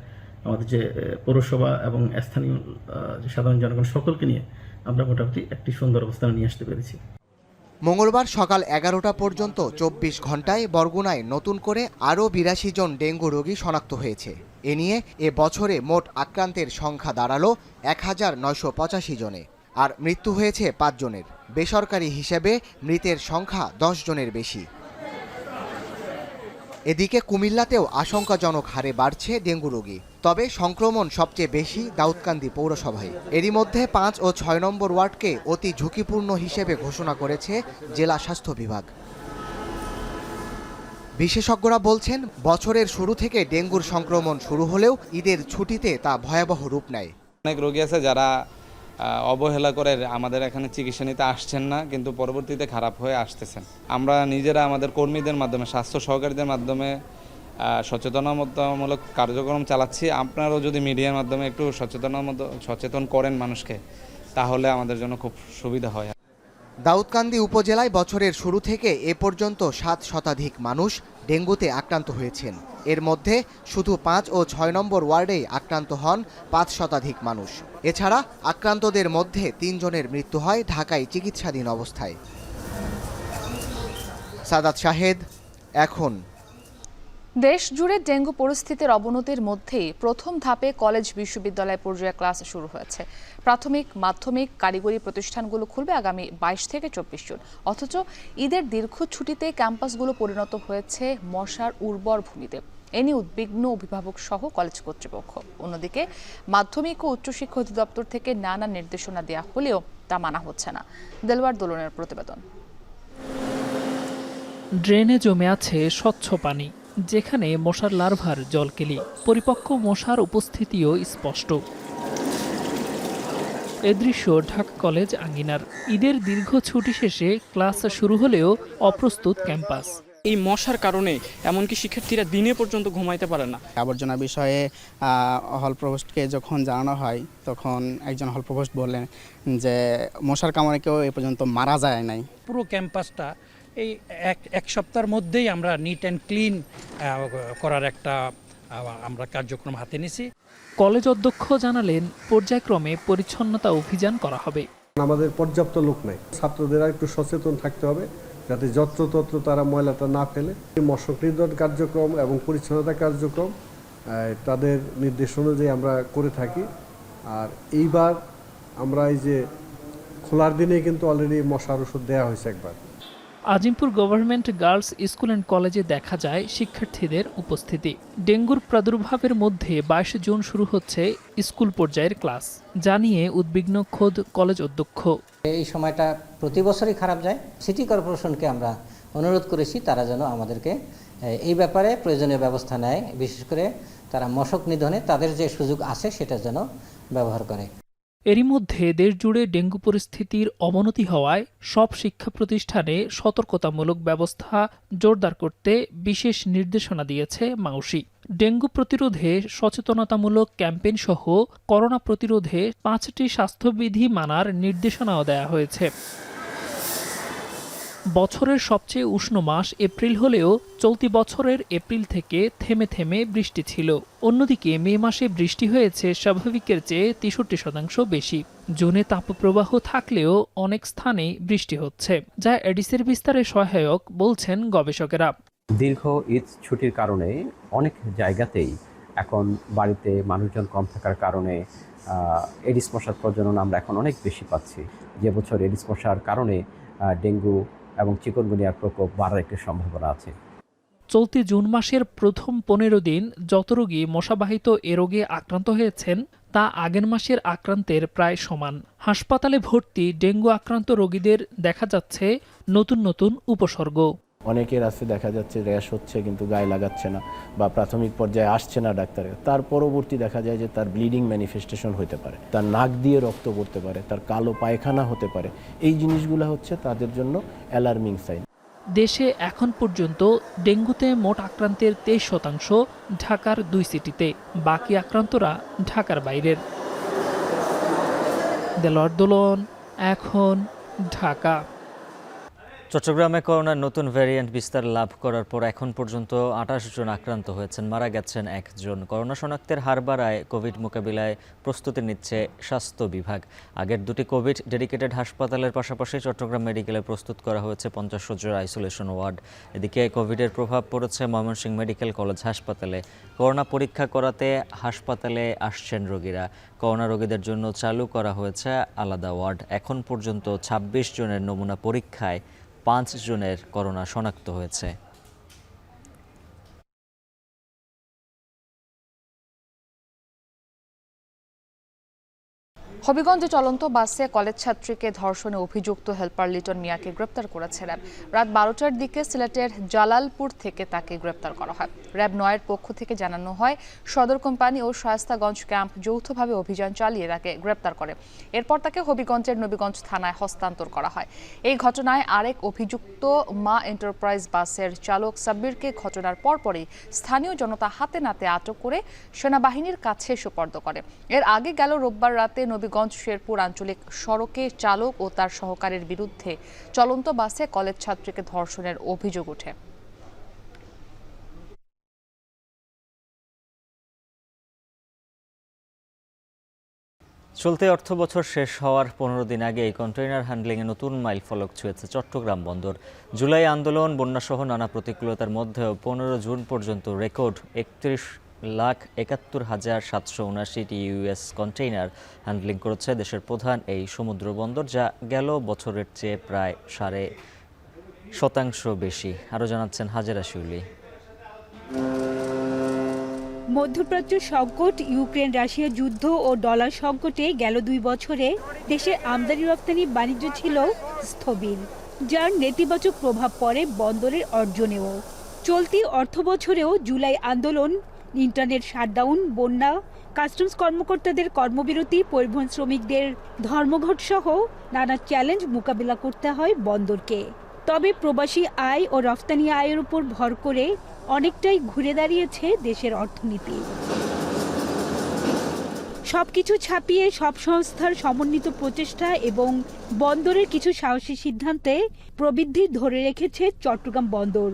আমাদের যে পৌরসভা এবং স্থানীয় যে সাধারণ জনগণ সকলকে নিয়ে আমরা মোটামুটি একটি সুন্দর অবস্থানে নিয়ে আসতে পেরেছি। মঙ্গলবার সকাল 11টা পর্যন্ত 24 ঘন্টায় বরগুনায় নতুন করে আরও 82 জন ডেঙ্গু রোগী শনাক্ত হয়েছে। এ নিয়ে এ বছরে মোট আক্রান্তের সংখ্যা দাঁড়ালো 1985 জনে, আর মৃত্যু হয়েছে 5 জনের। বেসরকারি হিসেবে মৃতের সংখ্যা 10 জনের বেশি। এদিকে কুমিল্লাতেও আশঙ্কাজনক হারে বাড়ছে ডেঙ্গু রোগী। তবে সংক্রমণ সবচেয়ে বেশি দাউদকান্দি পৌরসভায়। এরই মধ্যে 5 ও 6 নম্বর ওয়ার্ডকে অতি ঝুঁকিপূর্ণ হিসেবে ঘোষণা করেছে জেলা স্বাস্থ্য বিভাগ। বিশেষজ্ঞরা বলছেন, বছরের শুরু থেকে ডেঙ্গুর সংক্রমণ শুরু হলেও ঈদের ছুটিতে তা ভয়াবহ রূপ নেয়। অনেক রোগী আছে যারা অবহেলা করে আমাদের এখানে চিকিৎসা নিতে আসছেন না, কিন্তু পরবর্তীতে খারাপ হয়ে আসতেছেন। আমরা নিজেরা আমাদের কর্মীদের মাধ্যমে, স্বাস্থ্য সহকারীদের মাধ্যমে সচেতনতামূলক কার্যক্রম চালাচ্ছি। আপনারাও যদি মিডিয়ার মাধ্যমে একটু সচেতন করেন মানুষকে, তাহলে আমাদের জন্য খুব সুবিধা হয়। দাউদকান্দি উপজেলায় বছরের শুরু থেকে এ পর্যন্ত 7 শতাধিক মানুষ ডেঙ্গুতে আক্রান্ত হয়েছেন। এর মধ্যে শুধু 5 ও 6 নম্বর ওয়ার্ডেই আক্রান্ত হন 5 শতাধিক মানুষ। এছাড়া আক্রান্তদের মধ্যে 3 জনের মৃত্যু হয় ঢাকায় চিকিৎসাধীন অবস্থায়। সাদাত শাহেদ, এখন। দেশ জুড়ে ডেঙ্গু পরিস্থিতির অবনতির মধ্যেই প্রথম ধাপে কলেজ বিশ্ববিদ্যালয় পর্যায়ে ক্লাস শুরু হয়েছে। প্রাথমিক, মাধ্যমিক, কারিগরি প্রতিষ্ঠানগুলো খুলবে আগামী 22 থেকে 24 জুন। অথচ ঈদের দীর্ঘ ছুটিতে ক্যাম্পাসগুলো পরিণত হয়েছে মশার উর্বর ভূমিতে। এ নিয়ে উদ্বিগ্ন অভিভাবক সহ কলেজ কর্তৃপক্ষ। অন্যদিকে মাধ্যমিক ও উচ্চশিক্ষা অধিদপ্তর থেকে নানা নির্দেশনা দেওয়া হলেও তা মানা হচ্ছে না। দেলওয়ার দোলনের প্রতিবেদন। ড্রেনে জমে আছে স্বচ্ছ পানি, যেখানে মশার লার্ভার জলকেলি। পরিপক্ক মশার উপস্থিতিও স্পষ্ট। এ দৃশ্য ঢাকা কলেজ আঙ্গিনার। ঈদের দীর্ঘ ছুটি শেষে ক্লাস শুরু হলেও অপ্রস্তুত ক্যাম্পাস। এই মশার কারণে এমনকি শিক্ষার্থীরা দিনে পর্যন্ত ঘুমাইতে পারে না। আবর্জনা বিষয়ে হল প্রভোস্টকে যখন জানানো হয়, তখন একজন হল প্রভোস্ট বললেন যে মশার কামড়ে কেউ এ পর্যন্ত মারা যায় নাই। পুরো ক্যাম্পাসটা এই এক সপ্তাহের মধ্যেই আমরা নিট অ্যান্ড ক্লিন করার একটা আমরা কার্যক্রম হাতে নিয়েছি। কলেজ অধ্যক্ষ জানালেন, পর্যায়ক্রমে পরিচ্ছন্নতা অভিযান করা হবে। আমাদের পর্যাপ্ত লোক নাই, ছাত্রদের একটু সচেতন থাকতে হবে যাতে যত্রতত্র তারা ময়লাটা না ফেলে। মশক নিধন কার্যক্রম এবং পরিচ্ছন্নতা কার্যক্রম তাদের নির্দেশ অনুযায়ী আমরা করে থাকি। আর এইবার আমরা এই যে খোলার দিনে কিন্তু অলরেডি মশার ওষুধ দেওয়া হয়েছে একবার। Azimpur government girls school and কলেজে দেখা যায় শিক্ষার্থীদের উপস্থিতি। ডেঙ্গুর প্রাদুর্ভাবের মধ্যে 22 জুন শুরু হচ্ছে স্কুল পর্যায়ের ক্লাস, জানিয়ে উদ্বিগ্ন খোদ কলেজ অধ্যক্ষ। এই সময়টা প্রতি বছরই খারাপ যায়। সিটি কর্পোরেশনকে আমরা অনুরোধ করেছি তারা যেন আমাদেরকে এই ব্যাপারে প্রয়োজনীয় ব্যবস্থা নেয়, বিশেষ করে তারা মশক নিধনে তাদের যে সুযোগ আছে সেটা যেন ব্যবহার করে। এরই মধ্যে দেশ জুড়ে ডেঙ্গু পরিস্থিতির অবনতি হওয়ায় সব শিক্ষা প্রতিষ্ঠানে সতর্কতামূলক ব্যবস্থা জোরদার করতে বিশেষ নির্দেশনা দিয়েছে মাউসি। ডেঙ্গু প্রতিরোধে সচেতনতামূলক ক্যাম্পেইন সহ করোনা প্রতিরোধে 5টি স্বাস্থ্যবিধি মানার নির্দেশনাও দেওয়া হয়েছে। বছরের সবচেয়ে উষ্ণ মাস এপ্রিল হলেও চলতি বছরের এপ্রিল থেকে থেমে থেমে বৃষ্টি ছিল। অন্যদিকে মে মাসে বৃষ্টি হয়েছে স্বাভাবিকের চেয়ে 63% বেশি। জুনে তাপপ্রবাহ থাকলেও অনেক স্থানে বৃষ্টি হচ্ছে, যা এডিসের বিস্তারে সহায়ক বলছেন গবেষকেরা। দীর্ঘ ঈদ ছুটির কারণে অনেক জায়গাতেই এখন বাড়িতে মানুষজন কম থাকার কারণে এডিস মশার প্রজনন আমরা এখন অনেক বেশি পাচ্ছি। যে বছর এডিস মশার কারণে ডেঙ্গু এবং চিকুনগুনিয়ার প্রকোপ বাড়ার একটি সম্ভাবনা আছে। চলতি জুন মাসের প্রথম 15 দিন যত রোগী মশাবাহিত এ রোগে আক্রান্ত হয়েছেন তা আগের মাসের আক্রান্তের প্রায় সমান। হাসপাতালে ভর্তি ডেঙ্গু আক্রান্ত রোগীদের দেখা যাচ্ছে নতুন নতুন উপসর্গ। অনেকের আছে দেখা যাচ্ছে র্যাশ হচ্ছে কিন্তু গায়ে লাগাচ্ছে না বা প্রাথমিক পর্যায়ে আসছে না ডাক্তারের। তার পরবর্তী দেখা যায় যে তার ব্লিডিং ম্যানিফেস্টেশন হতে পারে, তার নাক দিয়ে রক্ত পড়তে পারে, তার কালো পায়খানা হতে পারে। এই জিনিসগুলো হচ্ছে তাদের জন্য অ্যালার্মিং সাইন। দেশে এখন পর্যন্ত ডেঙ্গুতে মোট আক্রান্তের 23% ঢাকার 2 সিটিতে, বাকি আক্রান্তরা ঢাকার বাইরের। দেলোয়ার দোলন, এখন ঢাকা। চট্টগ্রামে করোনার নতুন ভ্যারিয়েন্ট বিস্তার লাভ করার পর এখন পর্যন্ত 28 জন আক্রান্ত হয়েছেন, মারা গেছেন 1 জন। করোনা শনাক্তের হার বাড়ায় কোভিড মোকাবিলায় প্রস্তুতি নিচ্ছে স্বাস্থ্য বিভাগ। আগের 2টি কোভিড ডেডিকেটেড হাসপাতালের পাশাপাশি চট্টগ্রাম মেডিকেলে প্রস্তুত করা হয়েছে 50 শয্যার আইসোলেশন ওয়ার্ড। এদিকে কোভিডের প্রভাব পড়েছে ময়মনসিংহ মেডিকেল কলেজ হাসপাতালে। করোনা পরীক্ষা করাতে হাসপাতালে আসছেন রোগীরা। করোনা রোগীদের জন্য চালু করা হয়েছে আলাদা ওয়ার্ড। এখন পর্যন্ত 26 জনের নমুনা পরীক্ষায় 5 জনের করোনা শনাক্ত হয়েছে। হবিগঞ্জে চলন্ত বাসে কলেজ ছাত্রীকে ধর্ষণে অভিযুক্ত হেল্পার লিটন মিয়াকে গ্রেপ্তার করেছে র্যাব। রাত 12টার দিকে সিলেটের জালালপুর থেকে তাকে গ্রেপ্তার করা হয়। র্যাব 9-এর পক্ষ থেকে জানানো হয়, সদর কোম্পানি ও শায়েস্তাগঞ্জ ক্যাম্প যৌথভাবে অভিযান চালিয়ে তাকে গ্রেপ্তার করে। এরপর তাকে হবিগঞ্জের নবীগঞ্জ থানায় হস্তান্তর করা হয়। এই ঘটনায় আরেক অভিযুক্ত মা এন্টারপ্রাইজ বাসের চালক সাব্বিরকে ঘটনার পরপরই স্থানীয় জনতা হাতে নাতে আটক করে সেনাবাহিনীর কাছে সোপর্দ করে। এর আগে গেল রোববার রাতে নবীগঞ্জ শেরপুর আঞ্চলিক সড়কে চালক ও তার সহকারীর বিরুদ্ধে চলন্ত বাসে কলেজ ছাত্রীকে ধর্ষণের অভিযোগ ওঠে। চলতি অর্থ বছর শেষ হওয়ার 15 দিন আগে এই কন্টেইনার হ্যান্ডলিংয়ে নতুন মাইল ফলক ছুঁয়েছে চট্টগ্রাম বন্দর। জুলাই আন্দোলন, বন্যাসহ নানা প্রতিকূলতার মধ্যেও 15 জুন পর্যন্ত রেকর্ড 31,71,779টি ইউএস কন্টেইনার হ্যান্ডলিং করেছে দেশের প্রধান এই সমুদ্র বন্দর, যা গেল বছরের চেয়ে প্রায় 7.5% বেশি। আরও জানাচ্ছেন হাজেরা শিউলি। মধ্যপ্রাচ্য সংকট, ইউক্রেন রাশিয়া যুদ্ধ ও ডলার সংকটে গেল 2 বছরে দেশের আমদানি রপ্তানি বাণিজ্য ছিল স্থবির, যার নেতিবাচক প্রভাব পড়ে বন্দরের অর্জনেও। চলতি অর্থ বছরেও জুলাই আন্দোলন, ইন্টারনেট শাটডাউন, বন্যা, কাস্টমস কর্মকর্তাদের কর্মবিরতি, পরিবহন শ্রমিকদের ধর্মঘট সহ নানা চ্যালেঞ্জ মোকাবিলা করতে হয় বন্দরকে। তবে প্রবাসী আয় ও রফতানি আয়ের উপর ভর করে অনেকটাই ঘুরে দাঁড়িয়েছে দেশের অর্থনীতি। সবকিছু ছাপিয়ে সব সংস্থার সমন্বিত প্রচেষ্টা এবং বন্দরের কিছু সাহসী সিদ্ধান্তে প্রবৃদ্ধি ধরে রেখেছে চট্টগ্রাম বন্দর।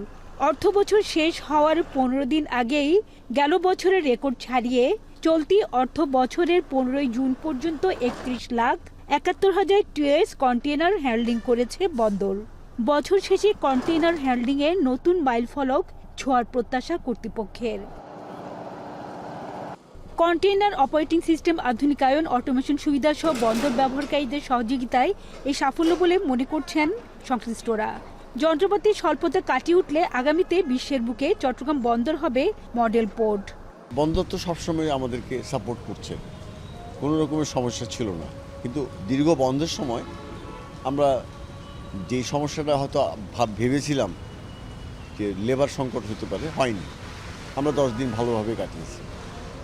অর্থ বছর শেষ হওয়ার 15 দিন আগেই গেল বছরের রেকর্ড ছাড়িয়ে চলতি অর্থ বছরের 15 জুন পর্যন্ত 31,71,000 টিএস কন্টেইনার হ্যান্ডলিং করেছে বন্দর। বছর শেষে কন্টেইনার হ্যান্ডলিংয়ের নতুন মাইলফলক ছোঁয়ার প্রত্যাশা কর্তৃপক্ষের। কন্টেইনার অপারেটিং সিস্টেম আধুনিকায়ন, অটোমেশন সুবিধা সহ বন্দর ব্যবহারকারীদের সহযোগিতায় এই সাফল্য বলে মনে করছেন সংশ্লিষ্টরা। যন্ত্রপাতির স্বল্পতা কাটিয়ে উঠলে আগামীতে বিশ্বের বুকে চট্টগ্রাম বন্দর হবে মডেল পোর্ট। বন্দর তো সবসময় আমাদেরকে সাপোর্ট করছে, কোনো রকমের সমস্যা ছিল না, কিন্তু দীর্ঘ বন্ধের সময় আমরা যে সমস্যাটা হয়তো ভেবেছিলাম যে লেবার সংকট হতে পারে, হয়নি। আমরা 10 দিন ভালোভাবে কাটিয়েছি,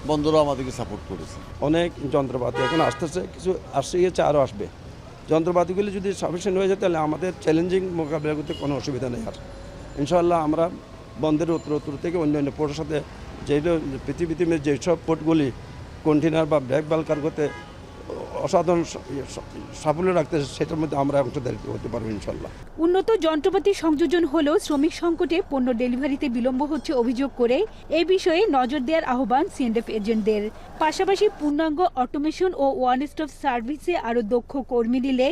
বন্দরও আমাদেরকে সাপোর্ট করেছে। অনেক যন্ত্রপাতি এখন আসতেছে, কিছু আসছে আরও আসবে। যন্ত্রপাতিগুলি যদি সাফিসিয়েন্ট হয়ে যায় তাহলে আমাদের চ্যালেঞ্জিং মোকাবিলা করতে কোনো অসুবিধা নেই। আর ইনশাআল্লাহ আমরা বন্দরের উত্তর থেকে অন্যান্য পোর্টের সাথে পৃথিবীতে যেসব পোর্টগুলি কন্টেনার বা ব্যাগ বাল কার্গোতে অসাধারণ সাফল্য রাখতে, সেটার মধ্যে আমরা অংশীদারিত্ব হতে পারবো ইনশাল্লাহ। উন্নত যন্ত্রপাতি সংযোজন হলেও শ্রমিক সংকটে পণ্য ডেলিভারিতে বিলম্ব হচ্ছে অভিযোগ করে এই বিষয়ে নজর দেওয়ার আহ্বান সিএনএফ এজেন্টদের। পাশাপাশি পূর্ণাঙ্গ অটোমেশন ও ওয়ান স্টপ সার্ভিসে আরও দক্ষ কর্মী নিলে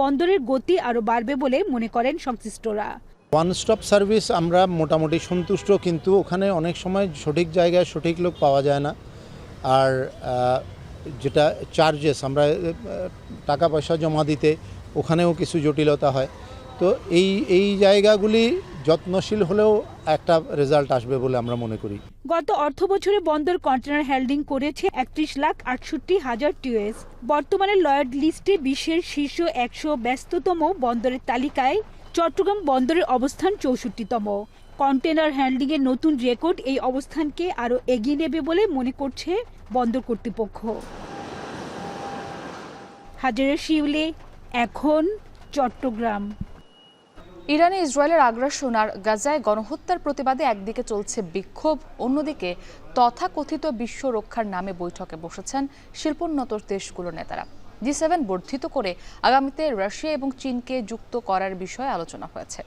বন্দরের গতি আরও বাড়বে বলে মনে করেন সংশ্লিষ্টরা। ওয়ান স্টপ সার্ভিস আমরা মোটামুটি সন্তুষ্ট, কিন্তু ওখানে অনেক সময় সঠিক জায়গায় সঠিক লোক পাওয়া যায় না। আর যেটা চার্জেস, আমরা টাকা পয়সা জমা দিতে ওখানেও কিছু জটিলতা হয়। তো এই জায়গাগুলি যত্নশীল হলেও একটা রেজাল্ট আসবে বলে আমরা মনে করি। গত অর্থ বছরে বন্দর কন্টেনার হ্যান্ডলিং করেছে 31,68,000 টিউএস। বর্তমানে লয়েড লিস্টে বিশ্বের শীর্ষ 100 ব্যস্ততম বন্দরের তালিকায় চট্টগ্রাম বন্দরের অবস্থান 64তম। কন্টেনার হ্যান্ডলিংয়ের নতুন রেকর্ড এই অবস্থানকে আরও এগিয়ে নেবে বলে মনে করছে বন্দর কর্তৃপক্ষ। হাজারে শিউলে, এখন চট্টগ্রাম। ইরানে ইসরায়েলের আগ্রাসন আর গাজায় গণহত্যার প্রতিবাদে একদিকে চলছে বিক্ষোভ, অন্যদিকে তথাকথিত বিশ্ব রক্ষার নামে বৈঠকে বসেছেন শিল্পোন্নত দেশগুলোর নেতারা। G7 বর্ধিত করে আগামীতে রাশিয়া এবং চীনকে যুক্ত করার বিষয়ে আলোচনা হয়েছে।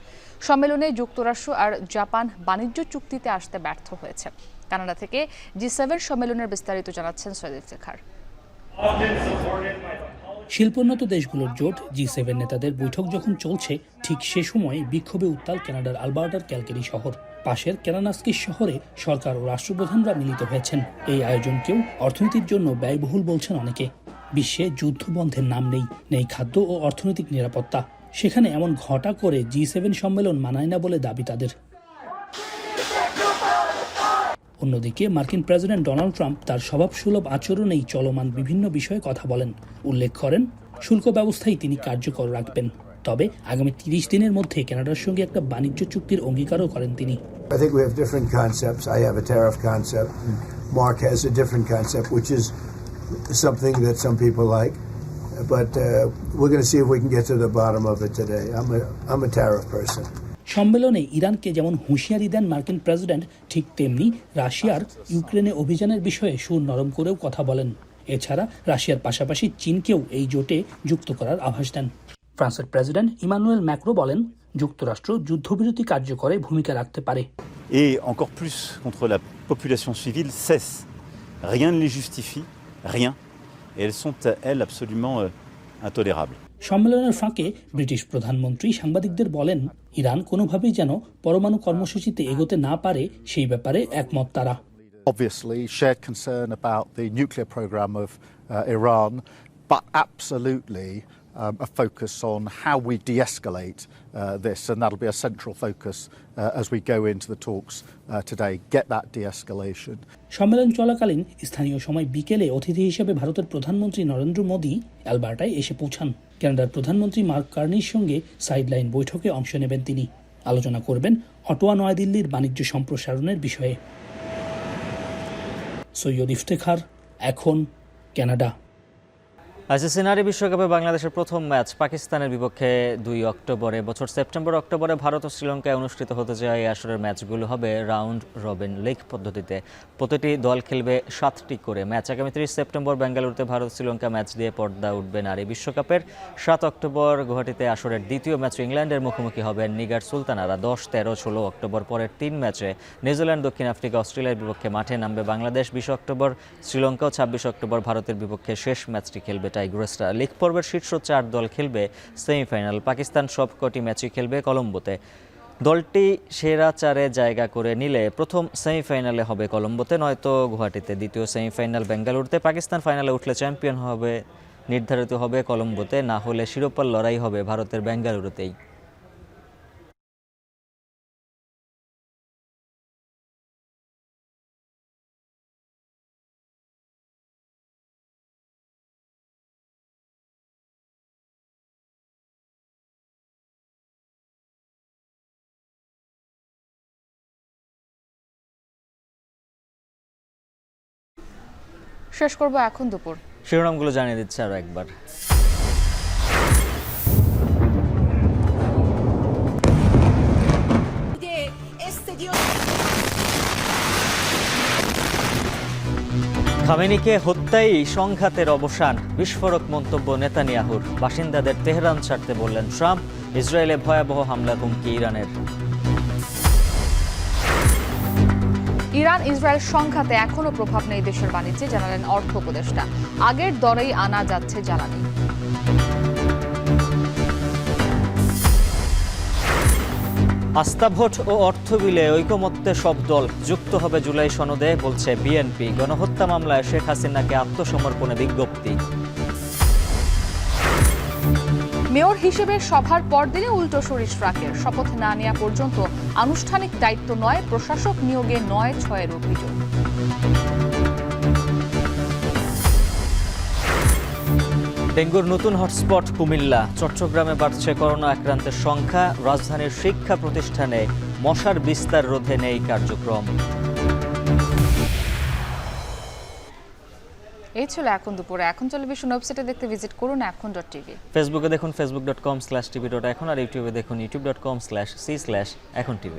সম্মেলনে যুক্তরাষ্ট্র আর জাপান বাণিজ্য চুক্তিতে আসতে ব্যর্থ হয়েছে। কানাডা থেকে G7 সম্মেলনের বিস্তারিত জানাচ্ছেন সৈয়দ ইফতেখার। শিল্পোন্নত দেশগুলোর জোট G7 নেতাদের বৈঠক যখন চলছে, ঠিক সে সময় বিক্ষোভে উত্তাল কানাডার আলবার্টার ক্যালগেরি শহর। পাশের ক্যানানাস্কি শহরে সরকার ও রাষ্ট্রপ্রধানরা মিলিত হয়েছেন। এই আয়োজনকেও অর্থনীতির জন্য ব্যয়বহুল বলছেন অনেকে। বিশ্বে যুদ্ধ বন্ধের নাম নেই খাদ্য ও অর্থনৈতিক নিরাপত্তা। সেখানে এমন ঘটা করে G7 সম্মেলন মানায় না বলে দাবি তাদের। অন্যদিকে মার্কিন প্রেসিডেন্ট ডোনাল্ড ট্রাম্প তার স্বভাবসুলভ আচরণেই চলমান বিভিন্ন বিষয়ে কথা বলেন। উল্লেখ করেন শুল্ক ব্যবস্থাই তিনি কার্যকর রাখবেন। তবে আগামী 30 দিনের মধ্যে কানাডার সঙ্গে একটা বাণিজ্য চুক্তির অঙ্গীকারও করেন তিনি। I think we have different concepts. I have a tariff concept. Mark has a different concept, which is something that some people like. But we're going to see if we can get to the bottom of it today. I'm a tariff person. সম্মেলনে ইরানকে যেমন হুঁশিয়ারি দেন মার্কিন president, ঠিক তেমনি রাশিয়ার ইউক্রেনে অভিযানের বিষয়ে সুর নরম করেও কথা বলেন। এছাড়া রাশিয়ার পাশাপাশি চীনকেও এই জোটে যুক্ত করার আভাস দেন। ফ্রান্সের প্রেসিডেন্ট ইমানুয়েল ম্যাক্রো বলেন, যুক্তরাষ্ট্র যুদ্ধবিরতি কার্যকরে ভূমিকা রাখতে পারে। Et encore plus contre la population civile cesse. Rien ne les justifie, rien. Et elles sont, elles, absolument intolérables. সম্মেলনের ফাঁকে ব্রিটিশ প্রধানমন্ত্রী সাংবাদিকদের বলেন, ইরান কোনোভাবেই যেন পরমাণু কর্মসূচিতে এগোতে না পারে সেই ব্যাপারে একমত তারা। Obviously shared concern about the nuclear program of Iran, but absolutely a focus on how we de-escalate this, and that'll be a central focus as we go into the talks today. Get that de-escalation. সম্মেলন চলাকালীন স্থানীয় সময় বিকেলে অতিথি হিসেবে ভারতের প্রধানমন্ত্রী নরেন্দ্র মোদী অ্যালবার্টায় এসে পৌঁছান। কানাডার প্রধানমন্ত্রী মার্ক কার্নির সঙ্গে সাইডলাইন বৈঠকে অংশ নেবেন তিনি। আলোচনা করবেন অটোয়া নয়াদিল্লির বাণিজ্য সম্প্রসারণের বিষয়ে। সৈয়দ ইফতেখার, এখন, কানাডা। আইসিসি নারী বিশ্বকাপে বাংলাদেশের প্রথম ম্যাচ পাকিস্তানের বিপক্ষে 2 অক্টোবরে। বছর সেপ্টেম্বর-অক্টোবরে ভারত ও শ্রীলঙ্কায় অনুষ্ঠিত হতে যায় এই আসরের ম্যাচগুলো হবে রাউন্ড রবিন লিগ পদ্ধতিতে। প্রতিটি দল খেলবে 7টি করে ম্যাচ। আগামী 30 সেপ্টেম্বর বেঙ্গালুরুতে ভারত শ্রীলঙ্কা ম্যাচ দিয়ে পর্দা উঠবে নারী বিশ্বকাপের। 7 অক্টোবর গুয়াহাটিতে আসরের দ্বিতীয় ম্যাচ ইংল্যান্ডের মুখোমুখি হবেন নিগার সুলতানারা। 10, 13, 16 অক্টোবর পরের 3 ম্যাচে নিউজিল্যান্ড, দক্ষিণ আফ্রিকা, অস্ট্রেলিয়ার বিপক্ষে মাঠে নামবে বাংলাদেশ। 20 অক্টোবর শ্রীলঙ্কা ও 26 অক্টোবর ভারতের বিপক্ষে শেষ ম্যাচটি খেলবে টাইগ্রেসরা। লিগ পর্বের শীর্ষ 4 দল খেলবে সেমিফাইনাল। পাকিস্তান সবকটি ম্যাচই খেলবে কলম্বোতে। দলটি সেরা 4-এ জায়গা করে নিলে প্রথম সেমিফাইনালে হবে কলম্বোতে, নয়তো গুয়াহাটিতে। দ্বিতীয় সেমিফাইনাল বেঙ্গালুরুতে। পাকিস্তান ফাইনালে উঠলে চ্যাম্পিয়ন হবে নির্ধারিত হবে কলম্বোতে, না হলে শিরোপার লড়াই হবে ভারতের বেঙ্গালুরুতেই। শেষ করব এখন দুপুর। শিরোনামগুলো জানিয়ে দিচ্ছে আরও একবার। খামেনিকে হত্যাই সংঘাতের অবসান, বিস্ফোরক মন্তব্য নেতানিয়াহুর। বাসিন্দাদের তেহরান ছাড়তে বললেন ট্রাম্প। ইসরায়েলে ভয়াবহ হামলার হুমকি ইরানের। ইরান ইসরায়েল সংঘাতে এখনো প্রভাব নেই দেশের বাণিজ্যে, জানালেন অর্থ উপদেষ্টা। আগের দরেই আনা যাচ্ছে জ্বালানি। আস্থা ভোট ও অর্থ বিলে ঐকমত্যে সব দল, যুক্ত হবে জুলাই সনদে, বলছে বিএনপি। গণহত্যা মামলায় শেখ হাসিনাকে আত্মসমর্পণে বিজ্ঞপ্তি। মেয়র হিসেবে সভার পরদিনে উল্টো শরীর ইশরাকের। শপথ না নেওয়া পর্যন্ত আনুষ্ঠানিক দায়িত্ব নয়, প্রশাসক নিয়োগে ৯/৬ অভিযোগ। ডেঙ্গুর নতুন হটস্পট কুমিল্লা। চট্টগ্রামে বাড়ছে করোনা আক্রান্তের সংখ্যা। রাজধানীর শিক্ষা প্রতিষ্ঠানে মশার বিস্তার রোধে নেই কার্যক্রম। এই ছিল এখন দুপুরে। এখন টেলিভিশন ওয়েবসাইটে দেখতে ভিজিট করুন এখন.টিভি। ফেসবুকে দেখুন facebook.com/tv.এখন আর ইউটিউবে দেখুন youtube.com/c/echontv।